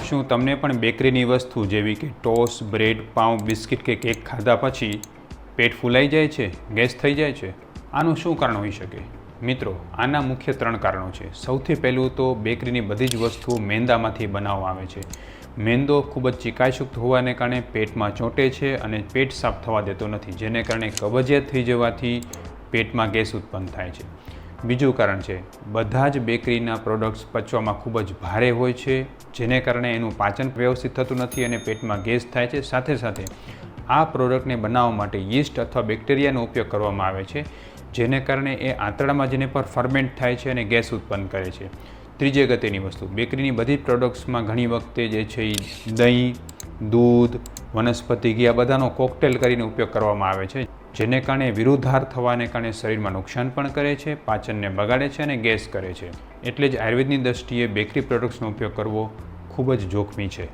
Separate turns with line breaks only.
શું તમને પણ બેકરીની વસ્તુ જેવી કે ટોસ્ટ, બ્રેડ, પાઉં, બિસ્કિટ કે કેક ખાધા પછી પેટ ફૂલાઈ જાય છે, ગેસ થઈ જાય છે? આનું શું કારણ હોઈ શકે? મિત્રો, આના મુખ્ય 3 કારણો છે. સૌથી પહેલું તો બેકરીની બધી જ વસ્તુઓ મેંદામાંથી બનાવવામાં આવે છે. મેંદો ખૂબ જ ચીકાશયુક્ત હોવાને કારણે પેટમાં ચોંટે છે અને પેટ સાફ થવા દેતો નથી, જેને કારણે કબજિયાત થઈ જવાથી પેટમાં ગેસ ઉત્પન્ન થાય છે. બીજું કારણ છે, બધા જ બેકરીના પ્રોડક્ટ્સ પચવામાં ખૂબ જ ભારે હોય છે, જેને કારણે એનું પાચન વ્યવસ્થિત થતું નથી અને પેટમાં ગેસ થાય છે. સાથે સાથે આ પ્રોડક્ટને બનાવવા માટે યીસ્ટ અથવા બેક્ટેરિયાનો ઉપયોગ કરવામાં આવે છે, જેને કારણે એ આંતરડામાં જઈને પર ફર્મેન્ટ થાય છે અને ગેસ ઉત્પન્ન કરે છે. ત્રીજી અગત્યની વસ્તુ, બેકરીની બધી પ્રોડક્ટ્સમાં ઘણી વખતે જે છે એ દહીં, દૂધ, વનસ્પતિ ઘી આ બધાનો કોકટેલ કરીને ઉપયોગ કરવામાં આવે છે, જેને કારણે વિરુદ્ધાર થવાને કારણે શરીરમાં નુકસાન પણ કરે છે, પાચનને બગાડે છે અને ગેસ કરે છે. એટલે જ આયુર્વેદની દ્રષ્ટિએ બેકરી પ્રોડક્ટ્સનો ઉપયોગ કરવો ખૂબ જ જોખમી છે.